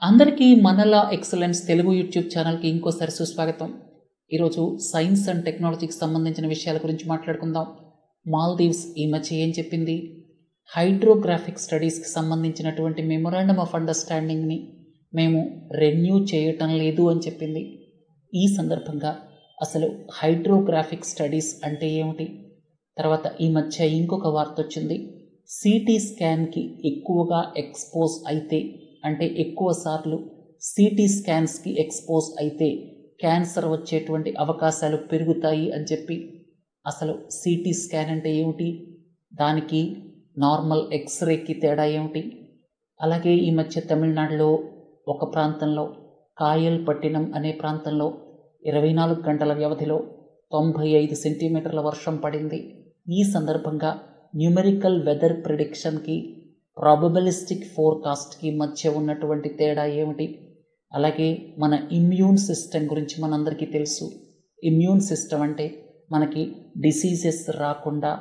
అందరికీ మనలా excellence Telugu YouTube ఛానల్కి ఇంకోసారి సుస్వాగతం. ఈరోజు సైన్స్ అండ్ టెక్నాలజీకి సంబంధించిన విషయాల గురించి మాట్లాడుకుందాం. మాల్దీవ్స్ ఈ మధ్య ఏం చెప్పింది? హైడ్రోగ్రాఫిక్ స్టడీస్కి సంబంధించినటువంటి మెమొరాండమ్ ఆఫ్ అండర్స్టాండింగ్ని మేము రెన్యూ చేయటం లేదు అని చెప్పింది. ఈ సందర్భంగా అసలు హైడ్రోగ్రాఫిక్ స్టడీస్ అంటే ఏమిటి? తర్వాత ఈ మధ్య ఇంకొక వార్త వచ్చింది. సిటీ స్కాన్కి ఎక్కువగా ఎక్స్పోజ్ అయితే, అంటే ఎక్కువ సార్లు సిటీ స్కాన్స్కి ఎక్స్పోజ్ అయితే క్యాన్సర్ వచ్చేటువంటి అవకాశాలు పెరుగుతాయి అని చెప్పి. అసలు సిటీ స్కాన్ అంటే ఏమిటి? దానికి నార్మల్ ఎక్స్రేకి తేడా ఏమిటి? అలాగే ఈ మధ్య తమిళనాడులో ఒక ప్రాంతంలో కాయల్పట్టినం అనే ప్రాంతంలో 24 గంటల వ్యవధిలో 95 సెంటీమీటర్ల వర్షం పడింది. ఈ సందర్భంగా న్యూమెరికల్ వెదర్ ప్రిడిక్షన్కి ప్రాబబలిస్టిక్ ఫోర్కాస్ట్కి మధ్య ఉన్నటువంటి తేడా ఏమిటి? అలాగే మన ఇమ్యూన్ సిస్టమ్ గురించి మనందరికీ తెలుసు. ఇమ్యూన్ సిస్టమ్ అంటే మనకి డిసీజెస్ రాకుండా,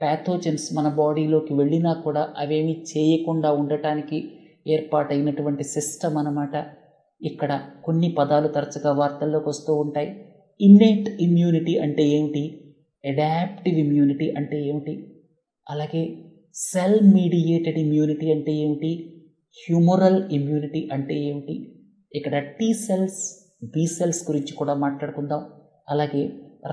ప్యాథోజన్స్ మన బాడీలోకి వెళ్ళినా కూడా అవేమీ చేయకుండా ఉండటానికి ఏర్పాటైనటువంటి సిస్టమ్ అన్నమాట. ఇక్కడ కొన్ని పదాలు తరచుగా వార్తల్లోకి వస్తూ ఉంటాయి. ఇన్నేట్ ఇమ్యూనిటీ అంటే ఏమిటి? అడాప్టివ్ ఇమ్యూనిటీ అంటే ఏమిటి? అలాగే సెల్ మీడియేటెడ్ ఇమ్యూనిటీ అంటే ఏమిటి? హ్యూమరల్ ఇమ్యూనిటీ అంటే ఏమిటి? ఇక్కడ టీ సెల్స్, బి సెల్స్ గురించి కూడా మాట్లాడుకుందాం. అలాగే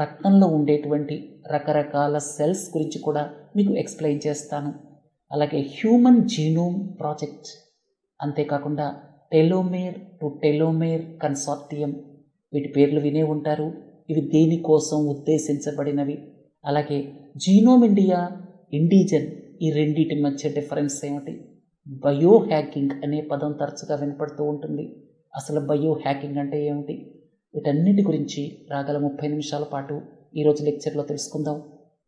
రక్తంలో ఉండేటువంటి రకరకాల సెల్స్ గురించి కూడా మీకు ఎక్స్ప్లెయిన్ చేస్తాను. అలాగే హ్యూమన్ జీనోమ్ ప్రాజెక్ట్, అంతేకాకుండా టెలోమేర్ టు టెలోమేర్ కన్సార్టియం, వీటి పేర్లు వినే ఉంటారు. ఇవి దేనికోసం ఉద్దేశించబడినవి? అలాగే జీనోమ్ ఇండియా, ఇండిజెన్, ఈ రెండింటి మధ్య డిఫరెన్స్ ఏమిటి? బయో హ్యాకింగ్ అనే పదం తరచుగా వినపడుతూ ఉంటుంది. అసలు బయో హ్యాకింగ్ అంటే ఏమిటి? వీటన్నిటి గురించి రాగల 30 నిమిషాల పాటు ఈరోజు లెక్చర్లో తెలుసుకుందాం.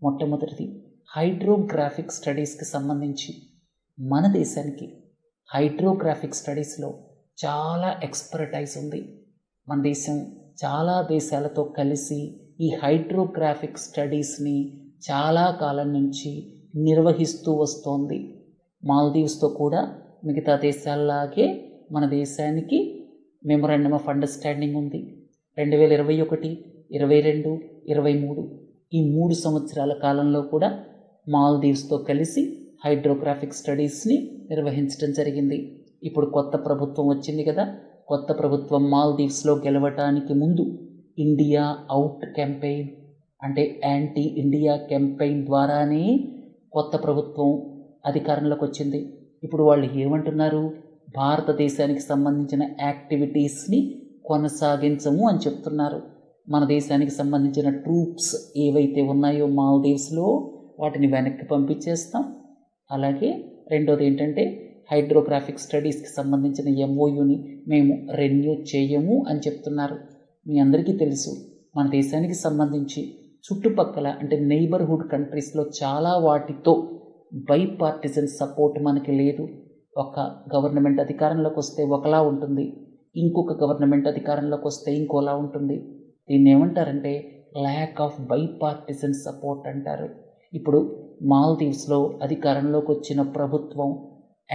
మొట్టమొదటిది హైడ్రోగ్రాఫిక్ స్టడీస్కి సంబంధించి. మన దేశానికి హైడ్రోగ్రాఫిక్ స్టడీస్లో చాలా ఎక్స్పర్టైజ్ ఉంది. మన దేశం చాలా దేశాలతో కలిసి ఈ హైడ్రోగ్రాఫిక్ స్టడీస్ని చాలా కాలం నుంచి నిర్వహిస్తూ వస్తోంది. మాల్దీవ్స్తో కూడా మిగతా దేశాల్లాగే మన దేశానికి మెమొరాండమ్ ఆఫ్ అండర్స్టాండింగ్ ఉంది. 2021, 22, 23 ఈ 3 సంవత్సరాల కాలంలో కూడా మాల్దీవ్స్తో కలిసి హైడ్రోగ్రాఫిక్ స్టడీస్ని నిర్వహించడం జరిగింది. ఇప్పుడు కొత్త ప్రభుత్వం వచ్చింది కదా. కొత్త ప్రభుత్వం మాల్దీవ్స్లో గెలవటానికి ముందు ఇండియా అవుట్ క్యాంపెయిన్, అంటే యాంటీ ఇండియా క్యాంపెయిన్ ద్వారానే కొత్త ప్రభుత్వం అధికారంలోకి వచ్చింది. ఇప్పుడు వాళ్ళు ఏమంటున్నారు? భారతదేశానికి సంబంధించిన యాక్టివిటీస్ని కొనసాగించము అని చెప్తున్నారు. మన దేశానికి సంబంధించిన ట్రూప్స్ ఏవైతే ఉన్నాయో మాల్దీవ్స్లో వాటిని వెనక్కి పంపించేస్తాం. అలాగే రెండోది ఏంటంటే హైడ్రోగ్రాఫిక్ స్టడీస్కి సంబంధించిన ఎంఓయూని మేము రెన్యూ చేయము అని చెప్తున్నారు. మీ అందరికీ తెలుసు, మన దేశానికి సంబంధించి చుట్టుపక్కల అంటే నైబర్హుడ్ కంట్రీస్లో చాలా వాటితో బైపార్టిజన్ సపోర్ట్ మనకి లేదు. ఒక గవర్నమెంట్ అధికారంలోకి వస్తే ఒకలా ఉంటుంది, ఇంకొక గవర్నమెంట్ అధికారంలోకి వస్తే ఇంకోలా ఉంటుంది. దీన్ని ఏమంటారంటే ల్యాక్ ఆఫ్ బైపార్టిజన్ సపోర్ట్ అంటారు. ఇప్పుడు మాల్దీవ్స్లో అధికారంలోకి వచ్చిన ప్రభుత్వం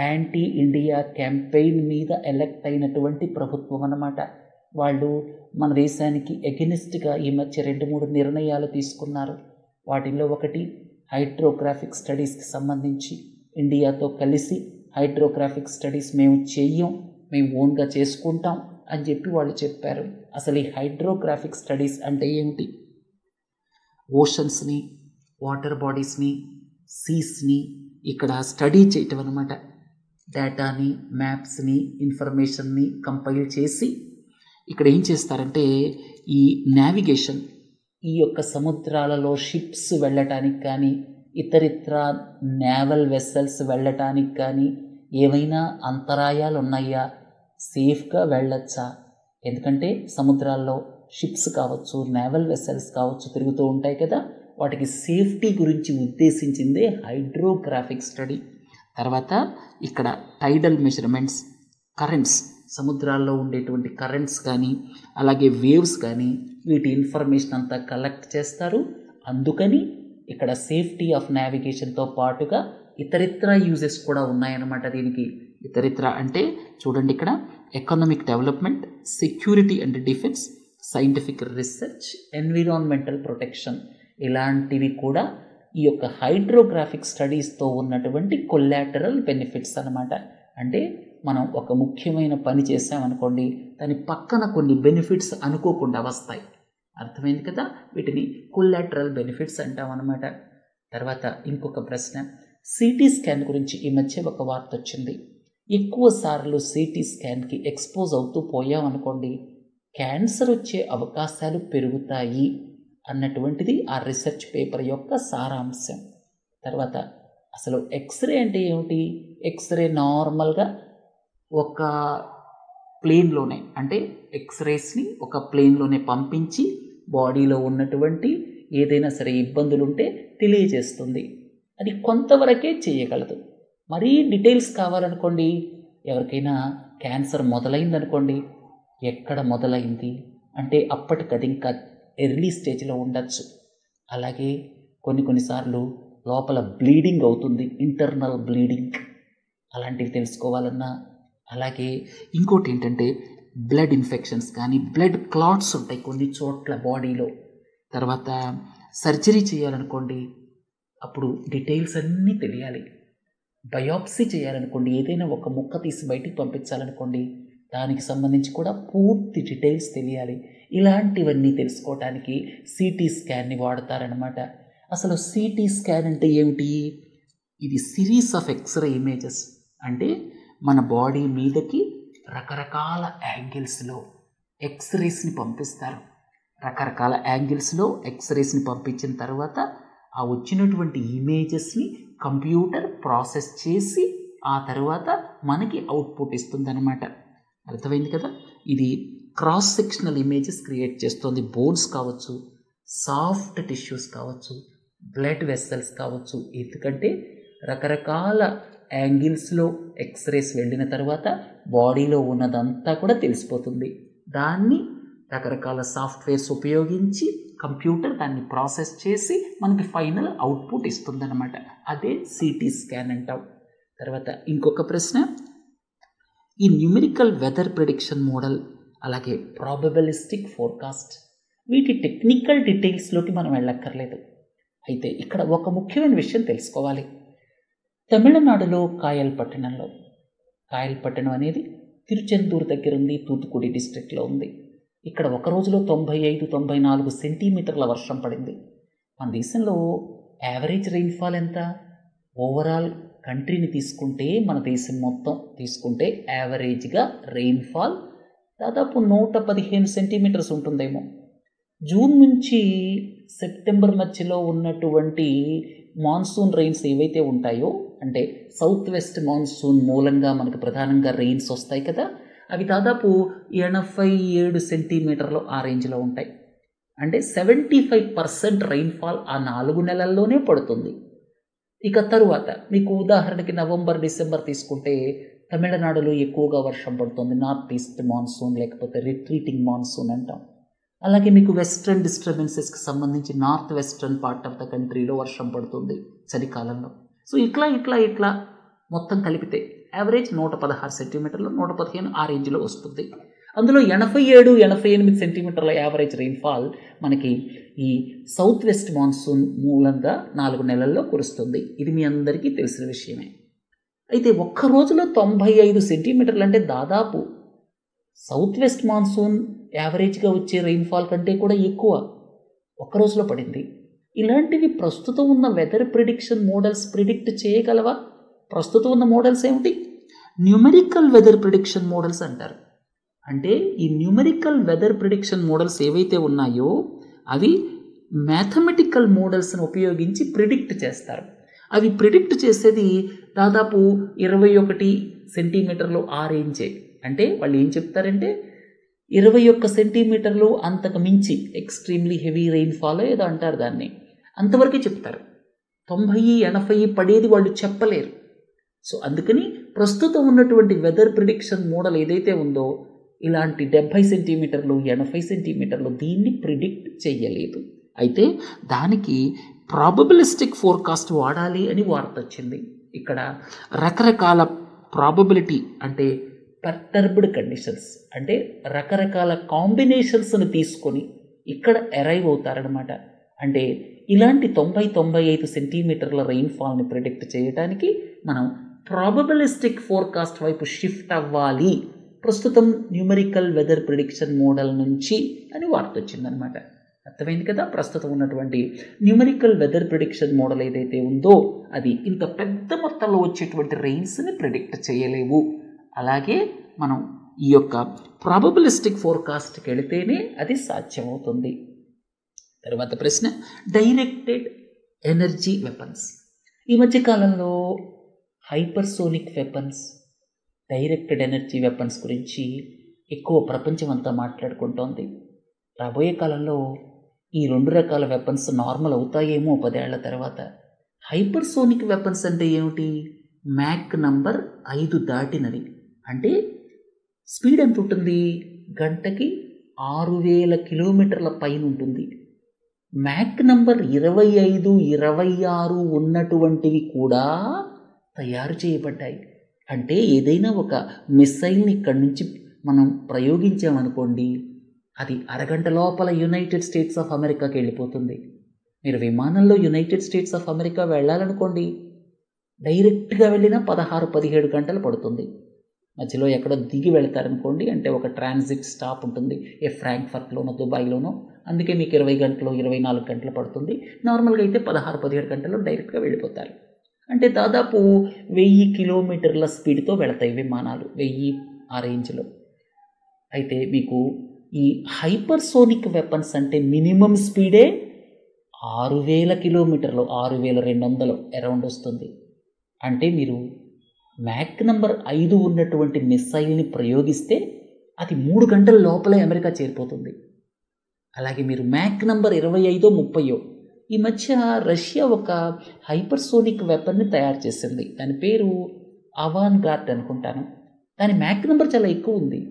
యాంటీ ఇండియా క్యాంపెయిన్ మీద ఎలక్ట్ అయినటువంటి ప్రభుత్వం అన్నమాట. వాళ్ళు మన దేశానికి ఎగెనిస్ట్గా ఈ మధ్య 2-3 నిర్ణయాలు తీసుకున్నారు. వాటిల్లో ఒకటి హైడ్రోగ్రాఫిక్ స్టడీస్కి సంబంధించి ఇండియాతో కలిసి హైడ్రోగ్రాఫిక్ స్టడీస్ మేము చెయ్యం, మేము ఓన్గా చేసుకుంటాం అని చెప్పి వాళ్ళు చెప్పారు. అసలు ఈ హైడ్రోగ్రాఫిక్ స్టడీస్ అంటే ఏమిటి? ఓషన్స్ని, వాటర్ బాడీస్ని, సీస్ని ఇక్కడ స్టడీ చేయటం అన్నమాట. డేటాని, మ్యాప్స్ని, ఇన్ఫర్మేషన్ని కంపైల్ చేసి ఇక్కడ ఏం చేస్తారంటే ఈ నావిగేషన్, ఈ యొక్క సముద్రాలలో షిప్స్ వెళ్ళటానికి కానీ, ఇతరితర నేవల్ వెసల్స్ వెళ్ళటానికి కానీ ఏమైనా అంతరాయాలు ఉన్నాయా? సేఫ్గా వెళ్ళొచ్చా? ఎందుకంటే సముద్రాల్లో షిప్స్ కావచ్చు, నేవల్ వెసల్స్ కావచ్చు తిరుగుతూ ఉంటాయి కదా. వాటికి సేఫ్టీ గురించి ఉద్దేశించిందే హైడ్రోగ్రాఫిక్ స్టడీ. తర్వాత ఇక్కడ టైడల్ మెజర్మెంట్స్, కరెంట్స్, సముద్రాల్లో ఉండేటువంటి కరెంట్స్ కానీ అలాగే వేవ్స్ కానీ వీటి ఇన్ఫర్మేషన్ అంతా కలెక్ట్ చేస్తారు. అందుకని ఇక్కడ సేఫ్టీ ఆఫ్ నావిగేషన్తో పాటుగా ఇతరితర యూజెస్ కూడా ఉన్నాయన్నమాట దీనికి. ఇతరితర అంటే చూడండి ఇక్కడ economic development, security and defence, scientific research, environmental protection ఇలాంటివి కూడా ఈ యొక్క హైడ్రోగ్రాఫిక్ స్టడీస్తో ఉన్నటువంటి కొలాటరల్ బెనిఫిట్స్ అన్నమాట. అంటే మనం ఒక ముఖ్యమైన పని చేసామనుకోండి, దాని పక్కన కొన్ని బెనిఫిట్స్ అనుకోకుండా వస్తాయి. అర్థమైంది కదా, వీటిని కొలాటరల్ బెనిఫిట్స్ అంటాం అన్నమాట. తర్వాత ఇంకొక ప్రశ్న, సిటీ స్కాన్ గురించి ఈ మధ్య ఒక వార్త వచ్చింది. ఎక్కువ సార్లు సిటీ స్కాన్కి ఎక్స్పోజ్ అవుతూ పోయామనుకోండి క్యాన్సర్ వచ్చే అవకాశాలు పెరుగుతాయి అన్నటువంటిది ఆ రీసెర్చ్ పేపర్ యొక్క సారాంశం. తర్వాత అసలు ఎక్స్రే అంటే ఏమిటి? ఎక్స్రే నార్మల్గా ఒక ప్లేన్లోనే, అంటే ఎక్స్రేస్ని ఒక ప్లేన్లోనే పంపించి బాడీలో ఉన్నటువంటి ఏదైనా సరే ఇబ్బందులు ఉంటే తెలియజేస్తుంది. అది కొంతవరకే చేయగలదు. మరీ డీటెయిల్స్ కావాలనుకోండి, ఎవరికైనా క్యాన్సర్ మొదలైందనుకోండి, ఎక్కడ మొదలైంది అంటే అప్పటికది ఇంకా ఎర్లీ స్టేజ్లో ఉండొచ్చు. అలాగే కొన్నిసార్లు లోపల బ్లీడింగ్ అవుతుంది, ఇంటర్నల్ బ్లీడింగ్, అలాంటివి తెలుసుకోవాలన్నా. అలాగే ఇంకోటి ఏంటంటే బ్లడ్ ఇన్ఫెక్షన్స్ కానీ బ్లడ్ క్లాట్స్ ఉంటాయి కొన్ని చోట్ల బాడీలో. తర్వాత సర్జరీ చేయాలనుకోండి, అప్పుడు డీటెయిల్స్ అన్నీ తెలియాలి. బయాప్సీ చేయాలనుకోండి, ఏదైనా ఒక ముక్క తీసి బయటికి పంపించాలనుకోండి, దానికి సంబంధించి కూడా పూర్తి డీటెయిల్స్ తెలియాలి. ఇలాంటివన్నీ తెలుసుకోవడానికి సిటీ స్కాన్ని వాడతారనమాట. అసలు సిటీ స్కాన్ అంటే ఏమిటి? ఇది సిరీస్ ఆఫ్ ఎక్స్రే ఇమేజెస్. అంటే మన బాడీ మీదకి రకరకాల యాంగిల్స్లో ఎక్స్రేస్ని పంపిస్తారు. రకరకాల యాంగిల్స్లో ఎక్స్రేస్ని పంపించిన తర్వాత ఆ వచ్చినటువంటి ఇమేజెస్ని కంప్యూటర్ ప్రాసెస్ చేసి ఆ తర్వాత మనకి అవుట్పుట్ ఇస్తుందన్నమాట. అర్థమైంది కదా. ఇది క్రాస్ సెక్షనల్ ఇమేజెస్ క్రియేట్ చేస్తుంది. బోన్స్ కావచ్చు, సాఫ్ట్ టిష్యూస్ కావచ్చు, బ్లడ్ వెసల్స్ కావచ్చు. ఎందుకంటే రకరకాల యాంగిల్స్లో ఎక్స్రేస్ వెళ్ళిన తర్వాత బాడీలో ఉన్నదంతా కూడా తెలిసిపోతుంది. దాన్ని రకరకాల సాఫ్ట్వేర్స్ ఉపయోగించి కంప్యూటర్ దాన్ని ప్రాసెస్ చేసి మనకి ఫైనల్ అవుట్పుట్ ఇస్తుందన్నమాట. అదే సిటీ స్కాన్ అంటాం. తర్వాత ఇంకొక ప్రశ్న, ఈ న్యూమెరికల్ వెదర్ ప్రిడిక్షన్ మోడల్ అలాగే ప్రాబబిలిస్టిక్ ఫోర్కాస్ట్, వీటి టెక్నికల్ డీటెయిల్స్లోకి మనం వెళ్ళక్కర్లేదు. అయితే ఇక్కడ ఒక ముఖ్యమైన విషయం తెలుసుకోవాలి. తమిళనాడులో కాయల్పట్టణం అనేది తిరుచెందూరు దగ్గర ఉంది, తూతుకుడి డిస్ట్రిక్ట్లో ఉంది. ఇక్కడ ఒక రోజులో 95-94 సెంటీమీటర్ల వర్షం పడింది. మన దేశంలో యావరేజ్ రెయిన్ఫాల్ ఎంత? ఓవరాల్ కంట్రీని తీసుకుంటే, మన దేశం మొత్తం తీసుకుంటే యావరేజ్గా రెయిన్ఫాల్ దాదాపు 115 సెంటీమీటర్స్ ఉంటుందేమో. జూన్ నుంచి సెప్టెంబర్ మధ్యలో ఉన్నటువంటి మాన్సూన్ రెయిన్స్ ఏవైతే ఉంటాయో, అంటే సౌత్ వెస్ట్ మాన్సూన్ మూలంగా మనకు ప్రధానంగా రెయిన్స్ వస్తాయి కదా, అవి దాదాపు 87 సెంటీమీటర్లు ఆ రేంజ్లో ఉంటాయి. అంటే 75% రెయిన్ఫాల్ ఆ 4 నెలల్లోనే పడుతుంది. ఇక తరువాత మీకు ఉదాహరణకి నవంబర్, డిసెంబర్ తీసుకుంటే తమిళనాడులో ఎక్కువగా వర్షం పడుతుంది. నార్త్ ఈస్ట్ మాన్సూన్ లేకపోతే రిట్రీటింగ్ మాన్సూన్ అంటాం. అలాగే మీకు వెస్ట్రన్ డిస్టర్బెన్సెస్కి సంబంధించి north western part of the కంట్రీలో వర్షం పడుతుంది చలికాలంలో. సో ఇట్లా మొత్తం కలిపితే యావరేజ్ 116 సెంటీమీటర్లు, 115 ఆ రేంజ్లో వస్తుంది. అందులో 87-88 సెంటీమీటర్ల యావరేజ్ రెయిన్ఫాల్ మనకి ఈ సౌత్ వెస్ట్ మాన్సూన్ మూలంగా 4 నెలల్లో కురుస్తుంది. ఇది మీ అందరికీ తెలిసిన విషయమే. అయితే ఒక్క రోజులో 95 సెంటీమీటర్లు అంటే దాదాపు సౌత్ వెస్ట్ మాన్సూన్ యావరేజ్గా వచ్చే రెయిన్ఫాల్ కంటే కూడా ఎక్కువ ఒక్క రోజులో పడింది. ఇలాంటివి ప్రస్తుతం ఉన్న వెదర్ ప్రిడిక్షన్ మోడల్స్ ప్రిడిక్ట్ చేయగలవా? ప్రస్తుతం ఉన్న మోడల్స్ ఏమిటి? న్యూమెరికల్ వెదర్ ప్రిడిక్షన్ మోడల్స్ అంటారు. అంటే ఈ న్యూమెరికల్ వెదర్ ప్రిడిక్షన్ మోడల్స్ ఏవైతే ఉన్నాయో అవి మ్యాథమెటికల్ మోడల్స్ని ఉపయోగించి ప్రిడిక్ట్ చేస్తారు. అవి ప్రిడిక్ట్ చేసేది దాదాపు 21 సెంటీమీటర్లు ఆ రేంజే. అంటే వాళ్ళు ఏం చెప్తారంటే 21 సెంటీమీటర్లు అంతకు మించి ఎక్స్ట్రీమ్లీ హెవీ రెయిన్ఫాల్ ఏదో అంటారు దాన్ని, అంతవరకే చెప్తారు. 90-80 పడేది వాళ్ళు చెప్పలేరు. సో అందుకని ప్రస్తుతం ఉన్నటువంటి వెదర్ ప్రిడిక్షన్ మోడల్ ఏదైతే ఉందో ఇలాంటి 70 సెంటీమీటర్లు 80 సెంటీమీటర్లు దీన్ని ప్రిడిక్ట్ చేయలేదు. అయితే దానికి ప్రాబబిలిస్టిక్ ఫోర్కాస్ట్ వాడాలి అని వార్త వచ్చింది. ఇక్కడ రకరకాల ప్రాబబిలిటీ అంటే పర్టర్బ్డ్ కండిషన్స్, అంటే రకరకాల కాంబినేషన్స్ని తీసుకొని ఇక్కడ అరైవ్ అవుతారనమాట. అంటే ఇలాంటి 90-95 సెంటీమీటర్ల రెయిన్ఫాల్ని ప్రిడిక్ట్ చేయడానికి మనం ప్రాబబిలిస్టిక్ ఫోర్కాస్ట్ వైపు షిఫ్ట్ అవ్వాలి, ప్రస్తుతం న్యూమరికల్ వెదర్ ప్రిడిక్షన్ మోడల్ నుంచి అని వార్త వచ్చిందనమాట. అర్థమైంది కదా. ప్రస్తుతం ఉన్నటువంటి న్యూమరికల్ వెదర్ ప్రిడిక్షన్ మోడల్ ఏదైతే ఉందో అది ఇంత పెద్ద మొత్తంలో వచ్చేటువంటి రెయిన్స్ని ప్రిడిక్ట్ చేయలేవు. అలాగే మనం ఈ యొక్క ప్రాబబిలిస్టిక్ ఫోర్కాస్ట్కి వెళితేనే అది సాధ్యమవుతుంది. తర్వాత ప్రశ్న, డైరెక్టెడ్ ఎనర్జీ వెపన్స్. ఈ మధ్యకాలంలో hypersonic weapons, directed energy weapons గురించి ఎక్కువ ప్రపంచం అంతా మాట్లాడుకుంటోంది. రాబోయే కాలంలో ఈ 2 రకాల వెపన్స్ నార్మల్ అవుతాయేమో 10 ఏళ్ల తర్వాత. హైపర్సోనిక్ వెపన్స్ అంటే ఏమిటి? మ్యాక్ నంబర్ 5 దాటినది. అంటే స్పీడ్ ఎంత ఉంటుంది? గంటకి 6000 కిలోమీటర్ల పైన ఉంటుంది. మ్యాక్ నంబర్ 25, 26 ఉన్నటువంటివి కూడా తయారు చేయబడ్డాయి. అంటే ఏదైనా ఒక మిస్సైల్ని ఇక్కడి నుంచి మనం ప్రయోగించామనుకోండి, అది అరగంట లోపల యునైటెడ్ స్టేట్స్ ఆఫ్ అమెరికాకి వెళ్ళిపోతుంది. మీరు విమానంలో యునైటెడ్ స్టేట్స్ ఆఫ్ అమెరికా వెళ్ళాలనుకోండి, డైరెక్ట్గా వెళ్ళినా 16-17 గంటలు పడుతుంది. మధ్యలో ఎక్కడో దిగి వెళ్తారనుకోండి, అంటే ఒక ట్రాన్సిట్ స్టాప్ ఉంటుంది, ఫ్రాంక్ఫర్ట్లోనో దుబాయ్లోనో, అందుకే మీకు 20 గంటలు 24 గంటలు పడుతుంది. నార్మల్గా అయితే 16-17 గంటల్లో డైరెక్ట్గా వెళ్ళిపోతారు. అంటే దాదాపు 1000 కిలోమీటర్ల స్పీడ్తో వెళతాయి విమానాలు, 1000 ఆ రేంజ్లో. అయితే మీకు ఈ హైపర్సోనిక్ వెపన్స్ అంటే మినిమం స్పీడే 6000 కిలోమీటర్లు, 6200 అరౌండ్ వస్తుంది. అంటే మీరు మ్యాక్ నంబర్ 5 ఉన్నటువంటి మిస్సైల్ని ప్రయోగిస్తే అది 3 గంటల లోపలే అమెరికా చేరిపోతుంది. అలాగే మీరు మ్యాక్ నంబర్ 25-30, ఈ మధ్య రష్యా ఒక హైపర్సోనిక్ వెపన్ని తయారు చేసింది. దాని పేరు అవాన్గార్డ్ అనుకుంటాను. దాని మ్యాక్ నంబర్ చాలా ఎక్కువ ఉంది.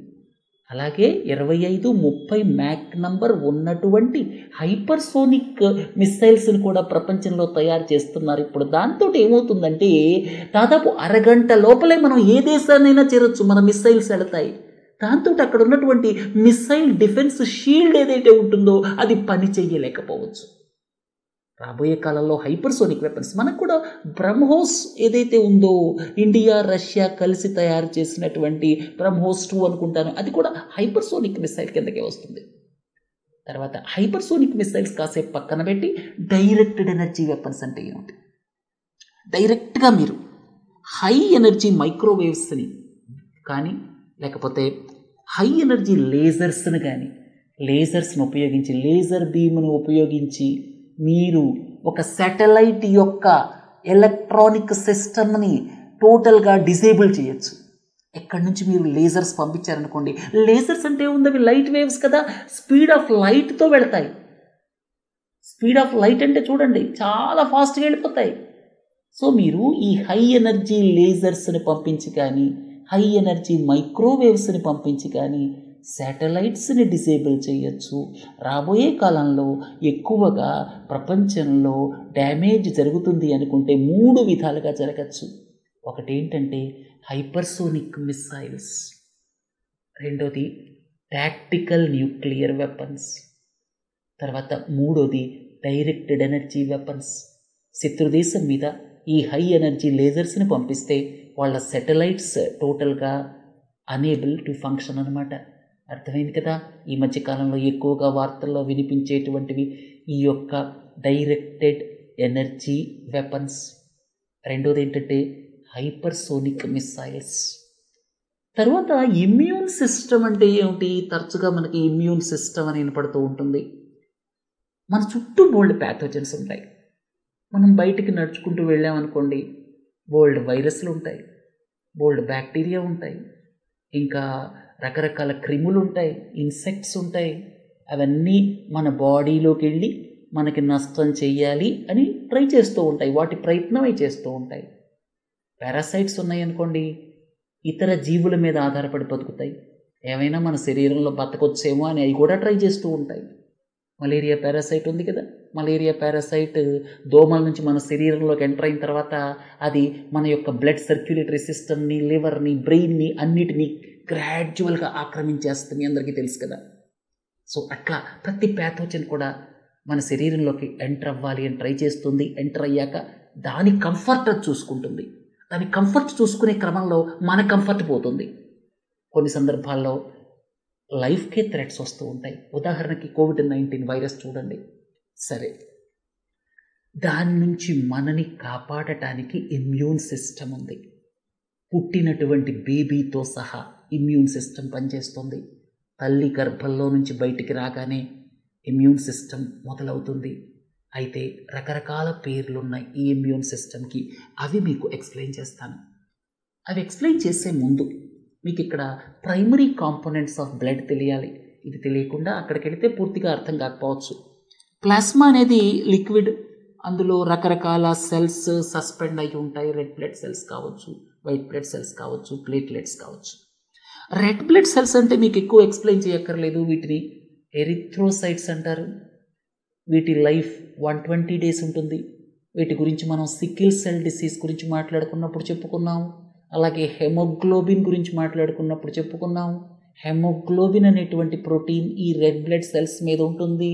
అలాగే 25-30 మ్యాక్ నంబర్ ఉన్నటువంటి హైపర్సోనిక్ మిస్సైల్స్ని కూడా ప్రపంచంలో తయారు చేస్తున్నారు ఇప్పుడు. దాంతో ఏమవుతుందంటే దాదాపు అరగంట లోపలే మనం ఏ దేశాన్నైనా చేరొచ్చు, మన మిస్సైల్స్ వెళతాయి. దాంతో అక్కడ ఉన్నటువంటి మిస్సైల్ డిఫెన్స్ షీల్డ్ ఏదైతే ఉంటుందో అది పని చేయలేకపోవచ్చు. రాబోయే కాలంలో హైపర్సోనిక్ వెపన్స్, మనకు కూడా బ్రహ్మోస్ ఏదైతే ఉందో, ఇండియా రష్యా కలిసి తయారు చేసినటువంటి బ్రహ్మోస్ 2 అనుకుంటాను, అది కూడా హైపర్సోనిక్ మిసైల్ కిందకే వస్తుంది. తర్వాత హైపర్సోనిక్ మిసైల్స్ కాసేపు పక్కన పెట్టి డైరెక్టెడ్ ఎనర్జీ వెపన్స్ అంటే ఏమిటి? డైరెక్ట్గా మీరు హై ఎనర్జీ మైక్రోవేవ్స్ని కానీ, లేకపోతే హై ఎనర్జీ లేజర్స్ని కానీ, లేజర్స్ని ఉపయోగించి, లేజర్ బీమ్ని ఉపయోగించి మీరు ఒక శాటిలైట్ యొక్క ఎలక్ట్రానిక్ సిస్టమ్ని టోటల్గా డిసేబుల్ చేయొచ్చు. ఎక్కడి నుంచి మీరు లేజర్స్ పంపించారనుకోండి, లేజర్స్ అంటే ఉంది, అవి లైట్ వేవ్స్ కదా, స్పీడ్ ఆఫ్ లైట్తో వెళతాయి. స్పీడ్ ఆఫ్ లైట్ అంటే చూడండి చాలా ఫాస్ట్గా వెళ్ళిపోతాయి. సో మీరు ఈ హై ఎనర్జీ లేజర్స్ని పంపించి కానీ, హై ఎనర్జీ మైక్రోవేవ్స్ని పంపించి కానీ శాటిలైట్స్ని డిసేబుల్ చేయొచ్చు. రాబోయే కాలంలో ఎక్కువగా ప్రపంచంలో డ్యామేజ్ జరుగుతుంది అనుకుంటే 3 విధాలుగా జరగచ్చు. ఒకటి ఏంటంటే హైపర్సోనిక్ మిస్సైల్స్, రెండోది టాక్టికల్ న్యూక్లియర్ వెపన్స్, తర్వాత మూడోది డైరెక్టెడ్ ఎనర్జీ వెపన్స్. శత్రుదేశం మీద ఈ హై ఎనర్జీ లేజర్స్ని పంపిస్తే వాళ్ళ శాటిలైట్స్ టోటల్గా అనేబుల్ టు ఫంక్షన్ అనమాట. అర్థమైంది కదా. ఈ మధ్యకాలంలో ఎక్కువగా వార్తల్లో వినిపించేటువంటివి ఈ యొక్క డైరెక్టెడ్ ఎనర్జీ వెపన్స్. రెండోది ఏంటంటే హైపర్సోనిక్ మిస్సైల్స్. తర్వాత ఇమ్యూన్ సిస్టమ్ అంటే ఏమిటి? తరచుగా మనకి ఇమ్యూన్ సిస్టమ్ అని వినపడుతూ ఉంటుంది. మన చుట్టూ బోల్డ్ ప్యాథోజన్స్ ఉంటాయి. మనం బయటికి నడుచుకుంటూ వెళ్ళామనుకోండి, బోల్డ్ వైరస్లు ఉంటాయి, బోల్డ్ బ్యాక్టీరియా ఉంటాయి, ఇంకా రకరకాల క్రిములు ఉంటాయి, ఇన్సెక్ట్స్ ఉంటాయి. అవన్నీ మన బాడీలోకి వెళ్ళి మనకి నష్టం చెయ్యాలి అని ట్రై చేస్తూ ఉంటాయి, వాటి ప్రయత్నం అవి చేస్తూ ఉంటాయి. పారాసైట్స్ ఉన్నాయనుకోండి, ఇతర జీవుల మీద ఆధారపడి బతుకుతాయి, ఏమైనా మన శరీరంలో బతకొచ్చేమో అని అవి కూడా ట్రై చేస్తూ ఉంటాయి. మలేరియా పారాసైట్ ఉంది కదా, మలేరియా పారాసైట్ దోమల నుంచి మన శరీరంలోకి ఎంటర్ అయిన తర్వాత అది మన యొక్క బ్లడ్ సర్క్యులేటరీ సిస్టమ్ని, లివర్ని, బ్రెయిన్ని అన్నిటినీ గ్రాడ్యువల్గా ఆక్రమించేస్తుంది, అందరికీ తెలుసు కదా. సో అట్లా ప్రతి ప్యాథోజన్ కూడా మన శరీరంలోకి ఎంటర్ అవ్వాలి అని ట్రై చేస్తుంది. ఎంటర్ అయ్యాక దాని కంఫర్ట్ అది చూసుకుంటుంది. దాని కంఫర్ట్ చూసుకునే క్రమంలో మన కంఫర్ట్ పోతుంది. కొన్ని సందర్భాల్లో లైఫ్కే థ్రెట్స్ వస్తూ ఉంటాయి. ఉదాహరణకి COVID-19 వైరస్ చూడండి. సరే, దాని నుంచి మనని కాపాడటానికి ఇమ్యూన్ సిస్టమ్ ఉంది. పుట్టినటువంటి బేబీతో సహా ఇమ్యూన్ సిస్టమ్ పనిచేస్తుంది. తల్లి గర్భంలో నుంచి బయటికి రాగానే ఇమ్యూన్ సిస్టమ్ మొదలవుతుంది. అయితే రకరకాల పేర్లున్నాయి ఈ ఇమ్యూన్ సిస్టమ్కి. అవి మీకు ఎక్స్ప్లెయిన్ చేస్తాను. అవి ఎక్స్ప్లెయిన్ చేసే ముందు మీకు ఇక్కడ ప్రైమరీ కాంపోనెంట్స్ ఆఫ్ బ్లడ్ తెలియాలి. ఇది తెలియకుండా అక్కడికి వెళితే పూర్తిగా అర్థం కాకపోవచ్చు. ప్లాస్మా అనేది లిక్విడ్. అందులో రకరకాల సెల్స్ సస్పెండ్ అయి ఉంటాయి. రెడ్ బ్లడ్ సెల్స్ కావచ్చు, వైట్ బ్లడ్ సెల్స్ కావచ్చు, ప్లేట్లెట్స్ కావచ్చు. రెడ్ బ్లడ్ సెల్స్ అంటే మీకు ఎక్కువ ఎక్స్ప్లెయిన్ చేయక్కర్లేదు. వీటిని ఎరిథ్రోసైట్స్ అంటారు. వీటి లైఫ్ 120 days ఉంటుంది. వీటి గురించి మనం సికిల్ సెల్ డిసీజ్ గురించి మాట్లాడుకున్నప్పుడు చెప్పుకున్నాం. అలాగే హెమోగ్లోబిన్ గురించి మాట్లాడుకున్నప్పుడు చెప్పుకున్నాం. హెమోగ్లోబిన్ అనేటువంటి ప్రోటీన్ ఈ రెడ్ బ్లడ్ సెల్స్ మీద ఉంటుంది.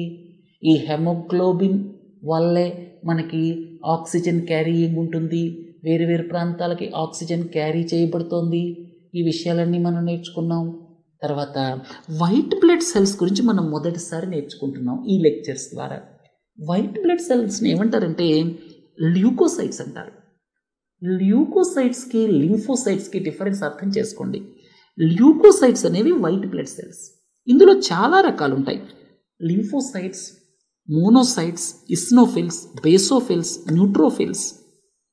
ఈ హెమోగ్లోబిన్ వల్లే మనకి ఆక్సిజన్ క్యారీయింగ్ ఉంటుంది. వేరు వేరు ప్రాంతాలకి ఆక్సిజన్ క్యారీ చేయబడుతోంది. ఈ విషయాలన్నీ మనం నేర్చుకున్నాం. తర్వాత వైట్ బ్లడ్ సెల్స్ గురించి మనం మొదటిసారి నేర్చుకుంటున్నాం ఈ లెక్చర్స్ ద్వారా. వైట్ బ్లడ్ సెల్స్ని ఏమంటారంటే ల్యూకోసైట్స్ అంటారు. ల్యూకోసైట్స్కి లింఫోసైట్స్కి డిఫరెన్స్ అర్థం చేసుకోండి. ల్యూకోసైట్స్ అనేవి వైట్ బ్లడ్ సెల్స్. ఇందులో చాలా రకాలు ఉంటాయి. Lymphocytes, monocytes, eosinophils, basophils, neutrophils,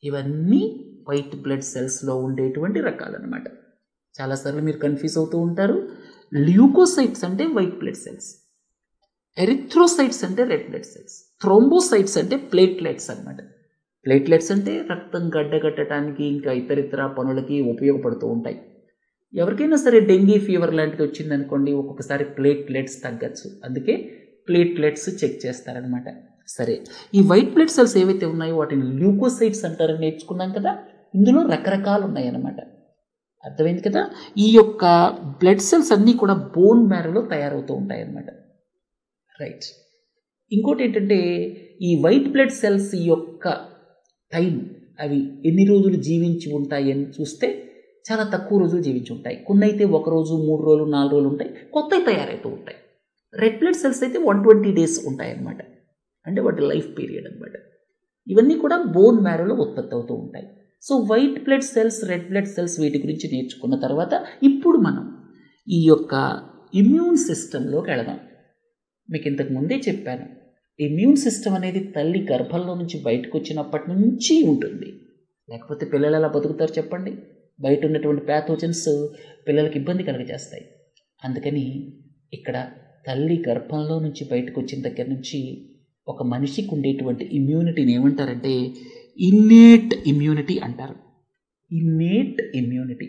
ఇవన్నీ వైట్ బ్లడ్ సెల్స్లో ఉండేటువంటి రకాలు అన్నమాట. చాలాసార్లు మీరు కన్ఫ్యూజ్ అవుతూ ఉంటారు. ల్యూకోసైట్స్ అంటే వైట్ బ్లడ్ సెల్స్, ఎరిథ్రోసైట్స్ అంటే రెడ్ బ్లడ్ సెల్స్, థ్రోంబోసైట్స్ అంటే ప్లేట్లెట్స్ అన్నమాట. ప్లేట్లెట్స్ అంటే రక్తం గడ్డగట్టడానికి ఇంకా ఇతరితర పనులకి ఉపయోగపడుతూ ఉంటాయి. ఎవరికైనా సరే డెంగీ ఫీవర్ లాంటిది వచ్చిందనుకోండి, ఒక్కొక్కసారి ప్లేట్లెట్స్ తగ్గచ్చు. అందుకే ప్లేట్లెట్స్ చెక్ చేస్తారనమాట. సరే, ఈ వైట్ బ్లడ్ సెల్స్ ఏవైతే ఉన్నాయో వాటిని ల్యూకోసైట్స్ అంటారని నేర్చుకున్నాం కదా. ఇందులో రకరకాలు ఉన్నాయన్నమాట. అర్థమైంది కదా. ఈ యొక్క బ్లడ్ సెల్స్ అన్నీ కూడా బోన్ మ్యారోలో తయారవుతూ ఉంటాయి అన్నమాట. రైట్. ఇంకోటి ఏంటంటే ఈ వైట్ బ్లడ్ సెల్స్ యొక్క టైం, అవి ఎన్ని రోజులు జీవించి ఉంటాయి అని చూస్తే చాలా తక్కువ రోజులు జీవించి ఉంటాయి. కొన్ని అయితే 1 రోజు, 3 రోజులు, 4 రోజులు ఉంటాయి. కొత్తవి తయారవుతూ ఉంటాయి. రెడ్ బ్లడ్ సెల్స్ అయితే 120 days ఉంటాయి అన్నమాట. అంటే వాటి లైఫ్ పీరియడ్ అన్నమాట. ఇవన్నీ కూడా బోన్ మ్యారోలో ఉత్పత్తి అవుతూ ఉంటాయి. So white blood cells, red blood cells, వీటి గురించి నేర్చుకున్న తర్వాత ఇప్పుడు మనం ఈ యొక్క ఇమ్యూన్ సిస్టంలోకి వెళదాం. మీకు ఇంతకు ముందే చెప్పాను, ఇమ్యూన్ సిస్టమ్ అనేది తల్లి గర్భంలో నుంచి బయటకు వచ్చినప్పటి నుంచి ఉంటుంది. లేకపోతే పిల్లలు ఎలా బతుకుతారు చెప్పండి? బయట ఉన్నటువంటి ప్యాథోజన్స్ పిల్లలకి ఇబ్బంది కలుగజేస్తాయి. అందుకని ఇక్కడ తల్లి గర్భంలో నుంచి బయటకు వచ్చిన దగ్గర నుంచి ఒక మనిషికి ఉండేటువంటి ఇమ్యూనిటీని ఏమంటారంటే ఇన్నేట్ ఇమ్యూనిటీ అంటారు. Innate immunity.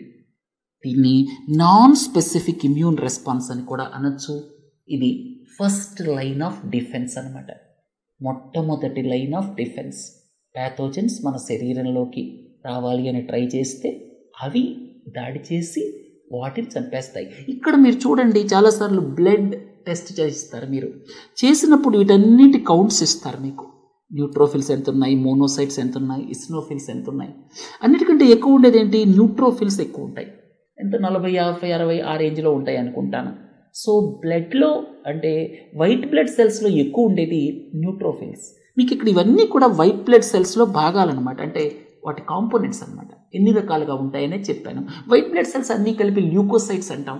దీన్ని నాన్ స్పెసిఫిక్ ఇమ్యూన్ రెస్పాన్స్ అని కూడా అనొచ్చు. ఇది ఫస్ట్ లైన్ ఆఫ్ డిఫెన్స్ అన్నమాట. మొట్టమొదటి లైన్ ఆఫ్ డిఫెన్స్. ప్యాథోజన్స్ మన శరీరంలోకి రావాలి అని ట్రై చేస్తే అవి దాడి చేసి వాటిని చంపేస్తాయి. ఇక్కడ మీరు చూడండి, చాలాసార్లు బ్లడ్ టెస్ట్ చేస్తారు. మీరు చేసినప్పుడు వీటన్నిటి కౌంట్స్ ఇస్తారు మీకు. న్యూట్రోఫిల్స్ ఎంత ఉన్నాయి, మోనోసైట్స్ ఎంత ఉన్నాయి, ఇస్నోఫిల్స్ ఎంత ఉన్నాయి. అన్నిటికంటే ఎక్కువ ఉండేది ఏంటి? న్యూట్రోఫిల్స్ ఎక్కువ ఉంటాయి. ఎంత 40, 50, 60 ఆ రేంజ్లో ఉంటాయి అనుకుంటాను. సో బ్లడ్లో అంటే వైట్ బ్లడ్ సెల్స్లో ఎక్కువ ఉండేది న్యూట్రోఫిల్స్. మీకు ఇక్కడ ఇవన్నీ కూడా వైట్ బ్లడ్ సెల్స్లో భాగాలన్నమాట. అంటే వాటి కాంపోనెంట్స్ అన్నమాట. ఎన్ని రకాలుగా ఉంటాయనే చెప్పాను. వైట్ బ్లడ్ సెల్స్ అన్నీ కలిపి ల్యూకోసైట్స్ అంటాం.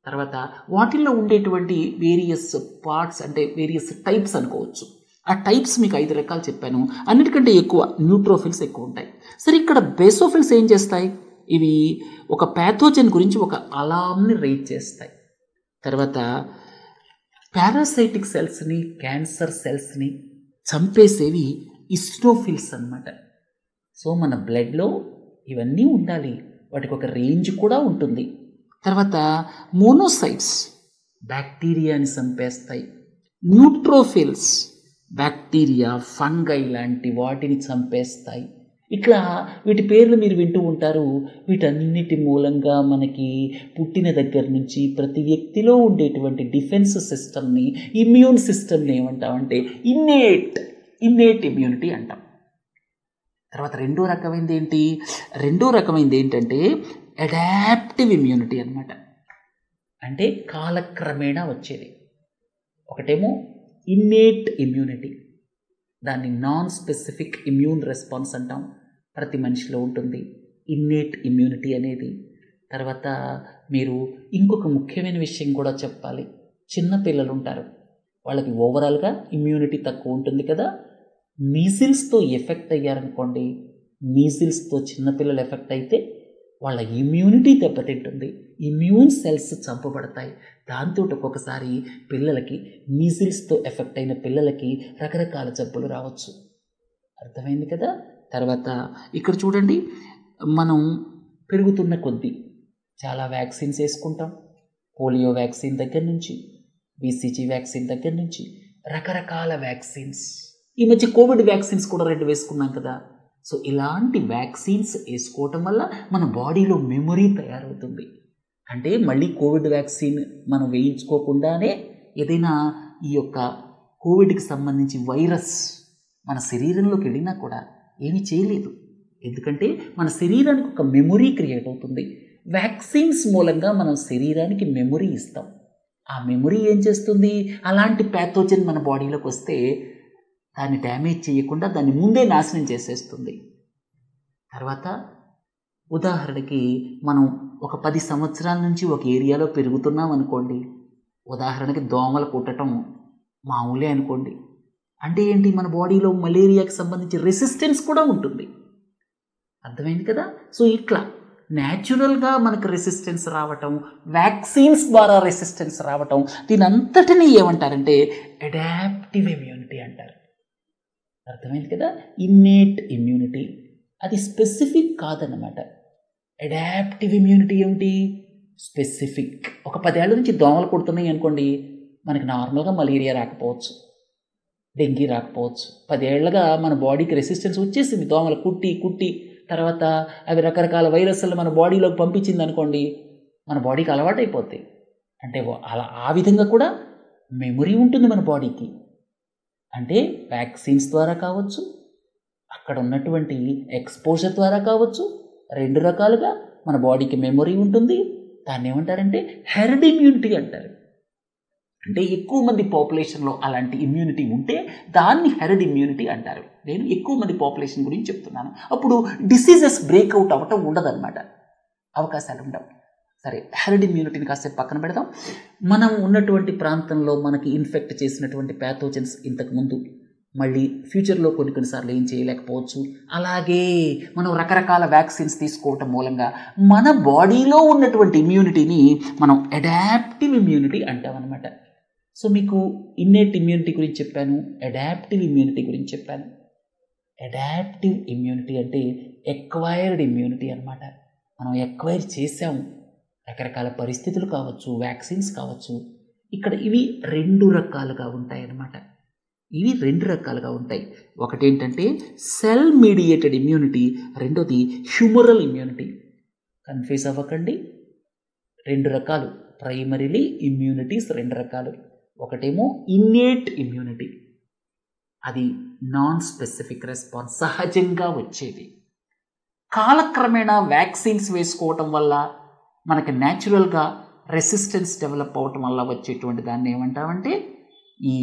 తర్వాత వాటిల్లో ఉండేటువంటి వేరియస్ పార్ట్స్ అంటే వేరియస్ టైప్స్ అనుకోవచ్చు. ఆ టైప్స్ మీకు 5 రకాలు చెప్పాను. అన్నిటికంటే ఎక్కువ న్యూట్రోఫిల్స్ ఎక్కువ ఉంటాయి. సరే, ఇక్కడ బేసోఫిల్స్ ఏం చేస్తాయి? ఇవి ఒక ప్యాథోజన్ గురించి ఒక అలామ్ని రైజ్ చేస్తాయి. తర్వాత పారాసైటిక్ సెల్స్ని, క్యాన్సర్ సెల్స్ని చంపేసేవి ఇస్నోఫిల్స్ అన్నమాట. సో మన బ్లడ్లో ఇవన్నీ ఉండాలి. వాటికి ఒక రేంజ్ కూడా ఉంటుంది. తర్వాత మోనోసైట్స్ బ్యాక్టీరియాని చంపేస్తాయి. న్యూట్రోఫిల్స్ బ్యాక్టీరియా, ఫంగై లాంటి వాటిని చంపేస్తాయి. ఇట్లా వీటి పేర్లు మీరు వింటూ ఉంటారు. వీటన్నిటి మూలంగా మనకి పుట్టిన దగ్గర నుంచి ప్రతి వ్యక్తిలో ఉండేటువంటి డిఫెన్స్ సిస్టమ్ని, ఇమ్యూన్ సిస్టమ్ని ఏమంటామంటే ఇన్నేట్ ఇమ్యూనిటీ అంటాం. తర్వాత రెండో రకమైనది ఏంటంటే అడాప్టివ్ ఇమ్యూనిటీ అన్నమాట. అంటే కాలక్రమేణా వచ్చేది. ఒకటేమో ఇన్నేట్ ఇమ్యూనిటీ, దాన్ని నాన్ స్పెసిఫిక్ ఇమ్యూన్ రెస్పాన్స్ అంటాం. ప్రతి మనిషిలో ఉంటుంది ఇన్నేట్ ఇమ్యూనిటీ అనేది. తర్వాత మీరు ఇంకొక ముఖ్యమైన విషయం కూడా చెప్పాలి. చిన్న పిల్లలు ఉంటారు, వాళ్ళకి ఓవరాల్గా ఇమ్యూనిటీ తక్కువ ఉంటుంది కదా. మీజిల్స్తో ఎఫెక్ట్ అయ్యారనుకోండి, మీజిల్స్తో చిన్నపిల్లలు ఎఫెక్ట్ అయితే వాళ్ళ ఇమ్యూనిటీ దెబ్బతింటుంది, ఇమ్యూన్ సెల్స్ చంపబడతాయి. దాంతో ఒక్కొక్కసారి పిల్లలకి మీజిల్స్తో ఎఫెక్ట్ అయిన పిల్లలకి రకరకాల జబ్బులు రావచ్చు. అర్థమైంది కదా. తర్వాత ఇక్కడ చూడండి, మనం పెరుగుతున్న కొద్దీ చాలా వ్యాక్సిన్స్ వేసుకుంటాం. పోలియో వ్యాక్సిన్ దగ్గర నుంచి, BCG వ్యాక్సిన్ దగ్గర నుంచి రకరకాల వ్యాక్సిన్స్. ఈ మధ్య కోవిడ్ వ్యాక్సిన్స్ కూడా 2 వేసుకున్నాం కదా. సో ఇలాంటి వ్యాక్సిన్స్ వేసుకోవటం వల్ల మన బాడీలో మెమొరీ తయారవుతుంది. అంటే మళ్ళీ కోవిడ్ వ్యాక్సిన్ మనం వేయించుకోకుండానే ఏదైనా ఈ యొక్క కోవిడ్కి సంబంధించి వైరస్ మన శరీరంలోకి వెళ్ళినా కూడా ఏమీ చేయలేదు. ఎందుకంటే మన శరీరానికి ఒక మెమొరీ క్రియేట్ అవుతుంది. వ్యాక్సిన్స్ మూలంగా మనం శరీరానికి మెమొరీ ఇస్తాం. ఆ మెమొరీ ఏం చేస్తుంది, అలాంటి ప్యాథోజన్ మన బాడీలోకి వస్తే దాన్ని డ్యామేజ్ చేయకుండా దాన్ని ముందే నాశనం చేసేస్తుంది. తర్వాత ఉదాహరణకి మనం ఒక 10 సంవత్సరాల నుంచి ఒక ఏరియాలో పెరుగుతున్నాం అనుకోండి. ఉదాహరణకి దోమలు కుట్టడం మామూలే అనుకోండి. అంటే ఏంటి, మన బాడీలో మలేరియాకి సంబంధించి రెసిస్టెన్స్ కూడా ఉంటుంది. అర్థమైంది కదా. సో ఇట్లా న్యాచురల్గా మనకు రెసిస్టెన్స్ రావటం, వ్యాక్సిన్స్ ద్వారా రెసిస్టెన్స్ రావటం, దీని అంతటినీ ఏమంటారంటే అడాప్టివ్ ఇమ్యూనిటీ అంటారు. అర్థమైంది కదా. ఇన్నేట్ ఇమ్యూనిటీ అది స్పెసిఫిక్ కాదన్నమాట. అడాప్టివ్ ఇమ్యూనిటీ ఏమిటి, స్పెసిఫిక్. ఒక 10 ఏళ్ల నుంచి దోమలు కుడుతున్నాయి అనుకోండి, మనకి నార్మల్గా మలేరియా రాకపోవచ్చు, డెంగీ రాకపోవచ్చు. 10 ఏళ్లుగా మన బాడీకి రెసిస్టెన్స్ వచ్చేసింది. దోమలు కుట్టి తర్వాత అవి రకరకాల వైరస్లు మన బాడీలోకి పంపించింది అనుకోండి, మన బాడీకి అలవాటు అయిపోతాయి. అంటే అలా ఆ విధంగా కూడా మెమొరీ ఉంటుంది మన బాడీకి. అంటే వ్యాక్సిన్స్ ద్వారా కావచ్చు, అక్కడ ఉన్నటువంటి ఎక్స్పోజర్ ద్వారా కావచ్చు, 2 రకాలుగా మన బాడీకి మెమొరీ ఉంటుంది. దాన్ని ఏమంటారంటే హెర్డ్ ఇమ్యూనిటీ అంటారు. అంటే ఎక్కువ మంది పాపులేషన్లో అలాంటి ఇమ్యూనిటీ ఉంటే దాన్ని హెర్డ్ ఇమ్యూనిటీ అంటారు. నేను ఎక్కువ మంది పాపులేషన్ గురించి చెప్తున్నాను. అప్పుడు డిసీజెస్ బ్రేక్అవుట్ అవ్వటం ఉండదన్నమాట, అవకాశాలు ఉండవు. సరే, హెర్డ్ ఇమ్యూనిటీని కాసేపు పక్కన పెడదాం. మనం ఉన్నటువంటి ప్రాంతంలో మనకి ఇన్ఫెక్ట్ చేసినటువంటి ప్యాథోజన్స్ ఇంతకుముందు మళ్ళీ ఫ్యూచర్లో కొన్నిసార్లు ఏం చేయలేకపోవచ్చు. అలాగే మనం రకరకాల వ్యాక్సిన్స్ తీసుకోవటం మూలంగా మన బాడీలో ఉన్నటువంటి ఇమ్యూనిటీని మనం అడాప్టివ్ ఇమ్యూనిటీ అంటామన్నమాట. సో మీకు ఇన్నేట్ ఇమ్యూనిటీ గురించి చెప్పాను, అడాప్టివ్ ఇమ్యూనిటీ గురించి చెప్పాను. అడాప్టివ్ ఇమ్యూనిటీ అంటే ఎక్వైర్డ్ ఇమ్యూనిటీ అన్నమాట. మనం ఎక్వైర్ చేసాము, రకరకాల పరిస్థితులు కావచ్చు, వ్యాక్సిన్స్ కావచ్చు. ఇక్కడ ఇవి 2 రకాలుగా ఉంటాయి అన్నమాట. ఇవి 2 రకాలుగా ఉంటాయి. ఒకటేంటంటే సెల్ మీడియేటెడ్ ఇమ్యూనిటీ, రెండోది హ్యూమరల్ ఇమ్యూనిటీ. కన్ఫ్యూజ్ అవ్వకండి, 2 రకాలు. ప్రైమరీలీ ఇమ్యూనిటీస్ 2 రకాలు. ఒకటేమో ఇన్నేట్ ఇమ్యూనిటీ, అది నాన్ స్పెసిఫిక్ రెస్పాన్స్, సహజంగా వచ్చేది. కాలక్రమేణా వ్యాక్సిన్స్ వేసుకోవటం వల్ల మనకి న్యాచురల్గా రెసిస్టెన్స్ డెవలప్ అవ్వటం వల్ల వచ్చేటువంటి దాన్ని ఏమంటామంటే ఈ